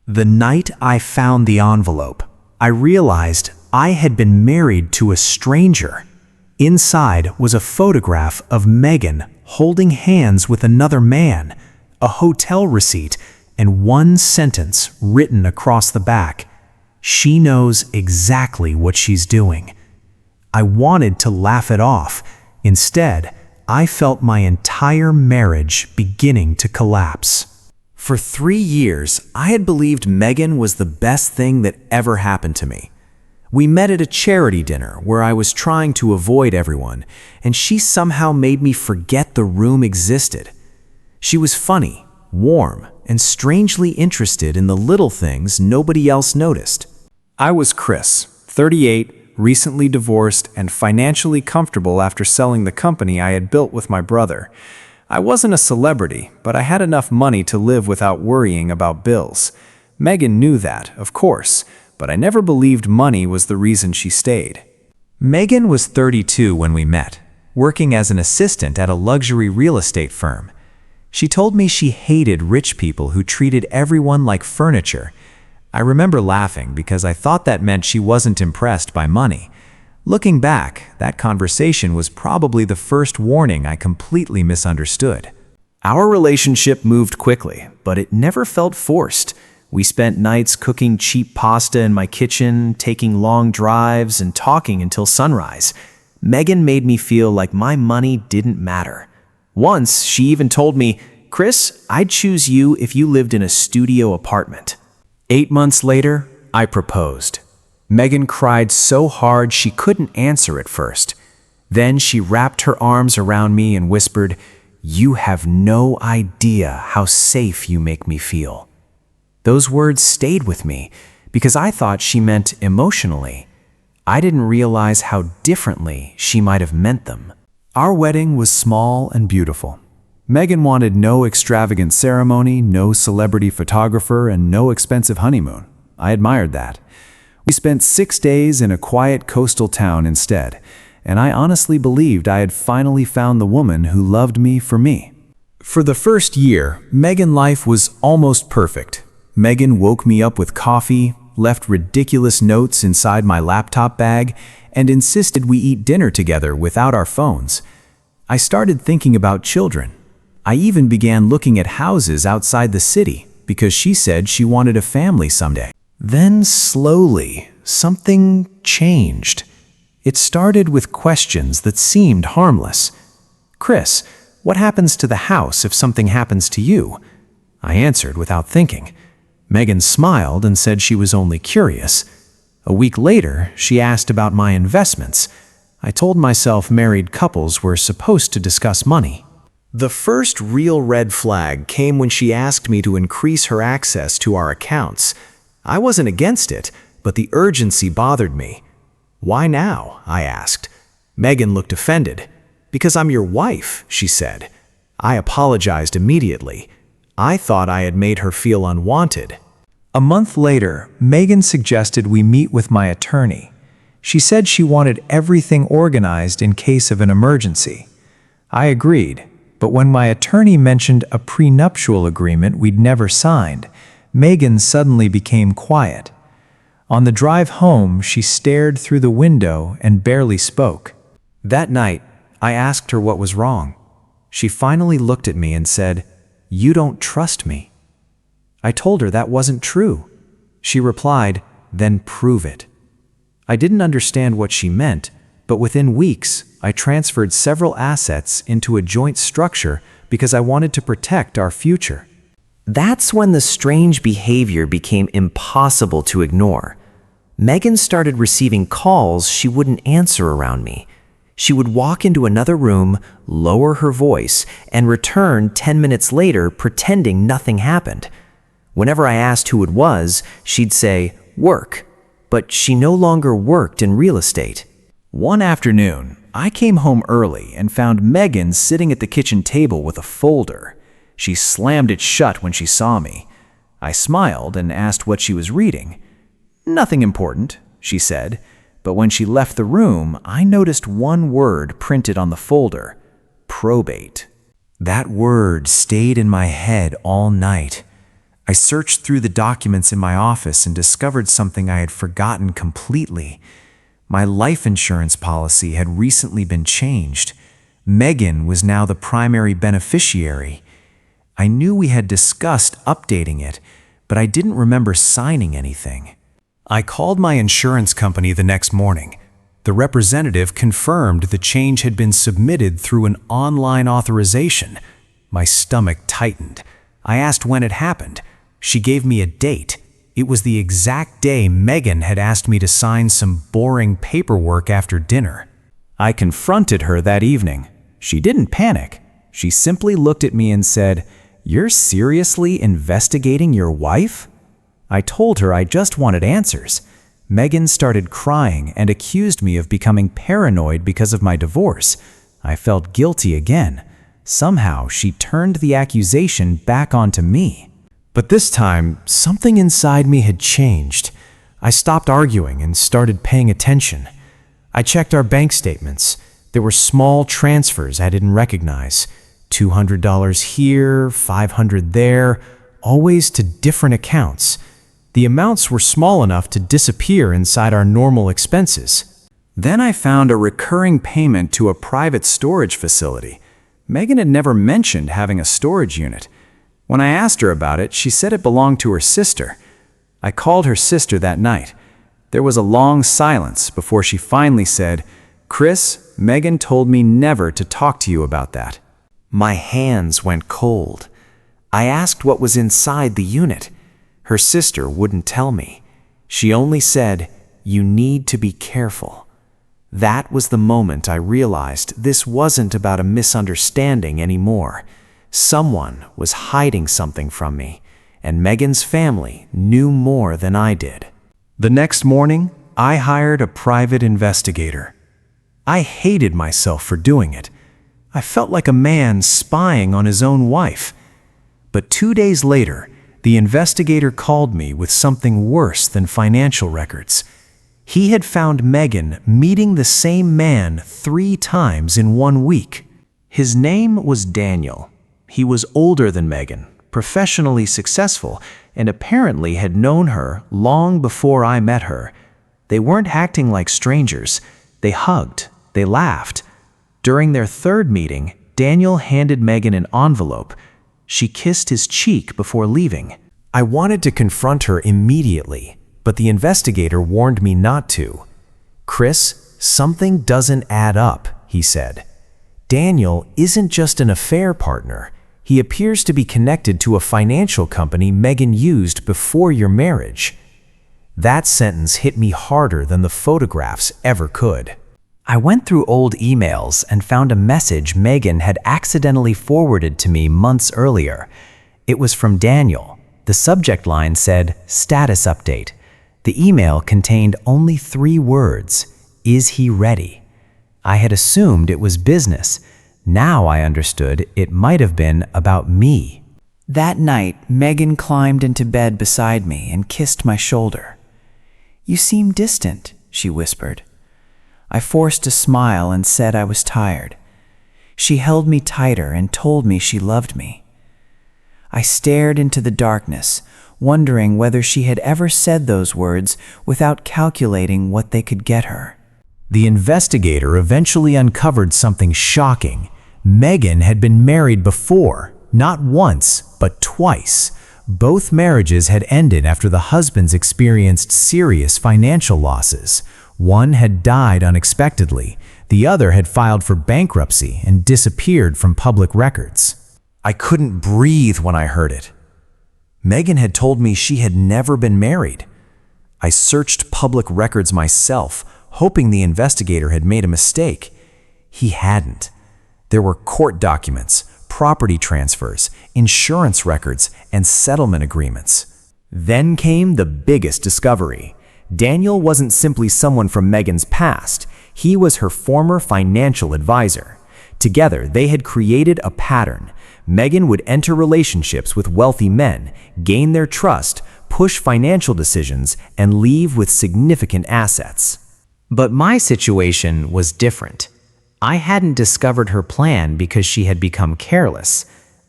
The night I found the envelope, I realized I had been married to a stranger. Inside was a photograph of Megan holding hands with another man, a hotel receipt, and one sentence written across the back. She knows exactly what she's doing. I wanted to laugh it off. Instead, I felt my entire marriage beginning to collapse. For 3 years, I had believed Megan was the best thing that ever happened to me. We met at a charity dinner where I was trying to avoid everyone, and she somehow made me forget the room existed. She was funny, warm, and strangely interested in the little things nobody else noticed. I was Chris, 38, recently divorced, and financially comfortable after selling the company I had built with my brother. I wasn't a celebrity, but I had enough money to live without worrying about bills. Megan knew that, of course, but I never believed money was the reason she stayed. Megan was 32 when we met, working as an assistant at a luxury real estate firm. She told me she hated rich people who treated everyone like furniture. I remember laughing because I thought that meant she wasn't impressed by money. Looking back, that conversation was probably the first warning I completely misunderstood. Our relationship moved quickly, but it never felt forced. We spent nights cooking cheap pasta in my kitchen, taking long drives, and talking until sunrise. Megan made me feel like my money didn't matter. Once, she even told me, "Chris, I'd choose you if you lived in a studio apartment." 8 months later, I proposed. Megan cried so hard she couldn't answer at first. Then she wrapped her arms around me and whispered, "You have no idea how safe you make me feel." Those words stayed with me because I thought she meant emotionally. I didn't realize how differently she might have meant them. Our wedding was small and beautiful. Megan wanted no extravagant ceremony, no celebrity photographer, and no expensive honeymoon. I admired that. We spent 6 days in a quiet coastal town instead, and I honestly believed I had finally found the woman who loved me for me. For the first year, Megan's life was almost perfect. Megan woke me up with coffee, left ridiculous notes inside my laptop bag, and insisted we eat dinner together without our phones. I started thinking about children. I even began looking at houses outside the city because she said she wanted a family someday. Then slowly, something changed. It started with questions that seemed harmless. "Chris, what happens to the house if something happens to you?" I answered without thinking. Megan smiled and said she was only curious. A week later, she asked about my investments. I told myself married couples were supposed to discuss money. The first real red flag came when she asked me to increase her access to our accounts. I wasn't against it, but the urgency bothered me. "Why now?" I asked. Megan looked offended. "Because I'm your wife," she said. I apologized immediately. I thought I had made her feel unwanted. A month later, Megan suggested we meet with my attorney. She said she wanted everything organized in case of an emergency. I agreed, but when my attorney mentioned a prenuptial agreement we'd never signed, Megan suddenly became quiet. On the drive home, she stared through the window and barely spoke. That night, I asked her what was wrong. She finally looked at me and said, "You don't trust me." I told her that wasn't true. She replied, "Then prove it." I didn't understand what she meant, but within weeks, I transferred several assets into a joint structure because I wanted to protect our future. That's when the strange behavior became impossible to ignore. Megan started receiving calls she wouldn't answer around me. She would walk into another room, lower her voice, and return 10 minutes later pretending nothing happened. Whenever I asked who it was, she'd say, "Work," but she no longer worked in real estate. One afternoon, I came home early and found Megan sitting at the kitchen table with a folder. She slammed it shut when she saw me. I smiled and asked what she was reading. "Nothing important," she said, but when she left the room, I noticed one word printed on the folder: probate. That word stayed in my head all night. I I searched through the documents in my office and discovered something I had forgotten completely. My life insurance policy had recently been changed. Megan was now the primary beneficiary. I knew we had discussed updating it, but I didn't remember signing anything. I called my insurance company the next morning. The representative confirmed the change had been submitted through an online authorization. My stomach tightened. I asked when it happened. She gave me a date. It was the exact day Megan had asked me to sign some boring paperwork after dinner. I confronted her that evening. She didn't panic. She simply looked at me and said, "You're seriously investigating your wife?" I told her I just wanted answers. Megan started crying and accused me of becoming paranoid because of my divorce. I felt guilty again. Somehow, she turned the accusation back onto me. But this time, something inside me had changed. I stopped arguing and started paying attention. I checked our bank statements. There were small transfers I didn't recognize. $200 here, $500 there, always to different accounts. The amounts were small enough to disappear inside our normal expenses. Then I found a recurring payment to a private storage facility. Megan had never mentioned having a storage unit. When I asked her about it, she said it belonged to her sister. I called her sister that night. There was a long silence before she finally said, "Chris, Megan told me never to talk to you about that." My hands went cold. I asked what was inside the unit. Her sister wouldn't tell me. She only said, "You need to be careful." That was the moment I realized this wasn't about a misunderstanding anymore. Someone was hiding something from me, and Megan's family knew more than I did. The next morning, I hired a private investigator. I hated myself for doing it. I felt like a man spying on his own wife. But 2 days later, the investigator called me with something worse than financial records. He had found Megan meeting the same man 3 times in 1 week. His name was Daniel. He was older than Megan, professionally successful, and apparently had known her long before I met her. They weren't acting like strangers. They hugged. They laughed. During their 3rd meeting, Daniel handed Megan an envelope. She kissed his cheek before leaving. I wanted to confront her immediately, but the investigator warned me not to. "Chris, something doesn't add up," he said. "Daniel isn't just an affair partner. He appears to be connected to a financial company Megan used before your marriage." That sentence hit me harder than the photographs ever could. I went through old emails and found a message Megan had accidentally forwarded to me months earlier. It was from Daniel. The subject line said, "Status update." The email contained only 3 words, "Is he ready?" I had assumed it was business. Now I understood it might have been about me. That night, Megan climbed into bed beside me and kissed my shoulder. "You seem distant," she whispered. I forced a smile and said I was tired. She held me tighter and told me she loved me. I stared into the darkness, wondering whether she had ever said those words without calculating what they could get her. The investigator eventually uncovered something shocking. Megan had been married before, not once, but twice. Both marriages had ended after the husbands experienced serious financial losses. One had died unexpectedly. The other had filed for bankruptcy and disappeared from public records. I couldn't breathe when I heard it. Megan had told me she had never been married. I searched public records myself, hoping the investigator had made a mistake. He hadn't. There were court documents, property transfers, insurance records, and settlement agreements. Then came the biggest discovery. Daniel wasn't simply someone from Megan's past. He was her former financial advisor. Together, they had created a pattern. Megan would enter relationships with wealthy men, gain their trust, push financial decisions, and leave with significant assets. But my situation was different. I hadn't discovered her plan because she had become careless.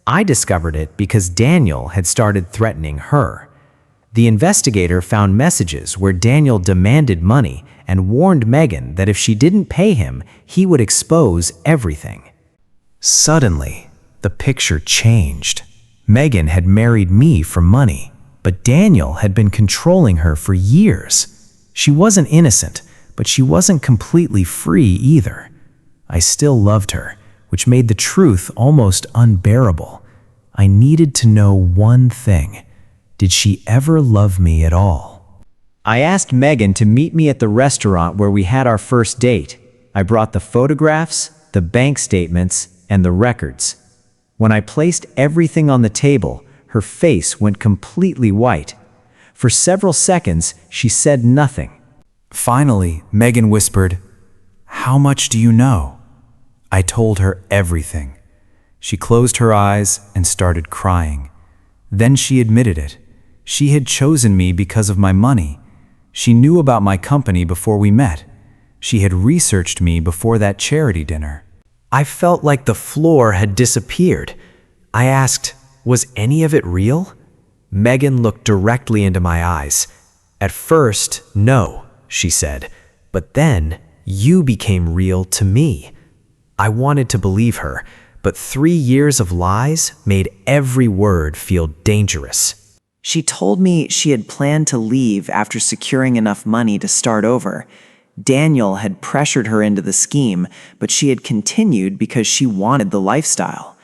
I discovered it because Daniel had started threatening her. The investigator found messages where Daniel demanded money and warned Megan that if she didn't pay him, he would expose everything. Suddenly, the picture changed. Megan had married me for money, but Daniel had been controlling her for years. She wasn't innocent, but she wasn't completely free either. I still loved her, which made the truth almost unbearable. I needed to know one thing. Did she ever love me at all? I asked Megan to meet me at the restaurant where we had our first date. I brought the photographs, the bank statements, and the records. When I placed everything on the table, her face went completely white. For several seconds, she said nothing. Finally, Megan whispered, "How much do you know?" I told her everything. She closed her eyes and started crying. Then she admitted it. She had chosen me because of my money. She knew about my company before we met. She had researched me before that charity dinner. I felt like the floor had disappeared. I asked, "Was any of it real?" Megan looked directly into my eyes. "At first, no," she said, "but then you became real to me." I wanted to believe her, but 3 years of lies made every word feel dangerous. She told me she had planned to leave after securing enough money to start over. Daniel had pressured her into the scheme, but she had continued because she wanted the lifestyle.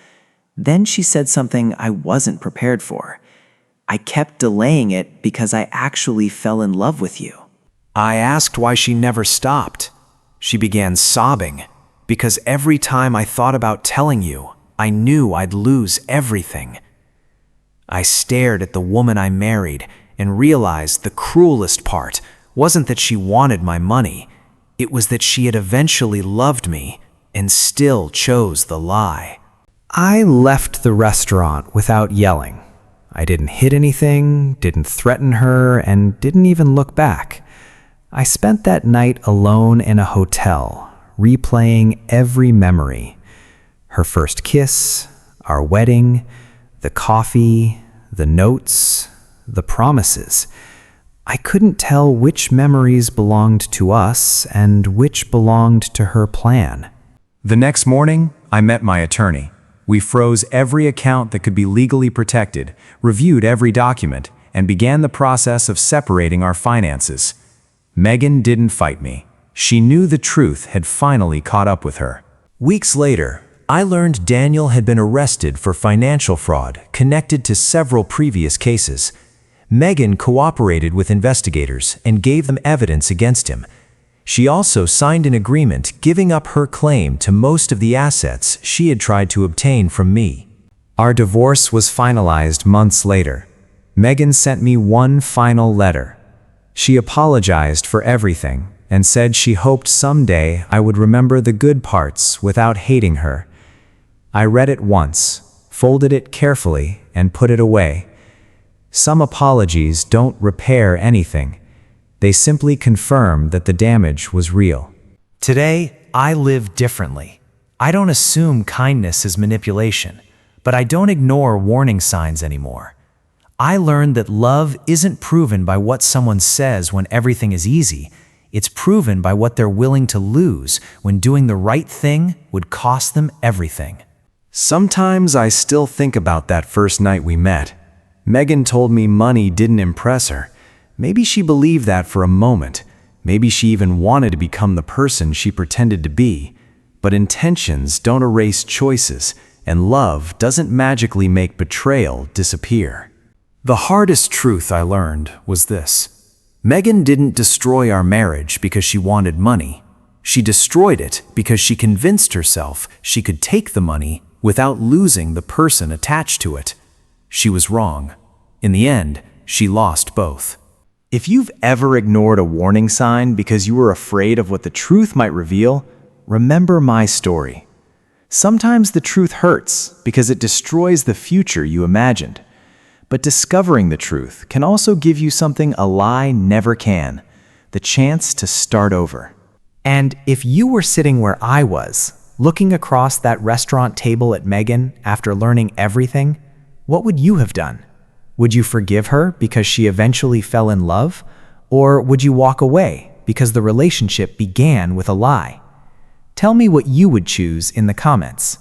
Then she said something I wasn't prepared for. "I kept delaying it because I actually fell in love with you." I asked why she never stopped. She began sobbing. "Because every time I thought about telling you, I knew I'd lose everything." I stared at the woman I married and realized the cruelest part wasn't that she wanted my money. It was that she had eventually loved me and still chose the lie. I left the restaurant without yelling. I didn't hit anything, didn't threaten her, and didn't even look back. I spent that night alone in a hotel, replaying every memory. Her first kiss, our wedding, the coffee, the notes, the promises. I couldn't tell which memories belonged to us and which belonged to her plan. The next morning, I met my attorney. We froze every account that could be legally protected, reviewed every document, and began the process of separating our finances. Megan didn't fight me. She knew the truth had finally caught up with her. Weeks later, I learned Daniel had been arrested for financial fraud connected to several previous cases. Megan cooperated with investigators and gave them evidence against him. She also signed an agreement giving up her claim to most of the assets she had tried to obtain from me. Our divorce was finalized months later. Megan sent me one final letter. She apologized for everything and said she hoped someday I would remember the good parts without hating her. I read it once, folded it carefully, and put it away. Some apologies don't repair anything. They simply confirm that the damage was real. Today, I live differently. I don't assume kindness is manipulation, but I don't ignore warning signs anymore. I learned that love isn't proven by what someone says when everything is easy. It's proven by what they're willing to lose when doing the right thing would cost them everything. Sometimes I still think about that first night we met. Megan told me money didn't impress her. Maybe she believed that for a moment. Maybe she even wanted to become the person she pretended to be. But intentions don't erase choices, and love doesn't magically make betrayal disappear. The hardest truth I learned was this. Megan didn't destroy our marriage because she wanted money. She destroyed it because she convinced herself she could take the money without losing the person attached to it. She was wrong. In the end, she lost both. If you've ever ignored a warning sign because you were afraid of what the truth might reveal, remember my story. Sometimes the truth hurts because it destroys the future you imagined. But discovering the truth can also give you something a lie never can, the chance to start over. And if you were sitting where I was, Looking across that restaurant table at Megan after learning everything, what would you have done? Would you forgive her because she eventually fell in love? Or would you walk away because the relationship began with a lie? Tell me what you would choose in the comments.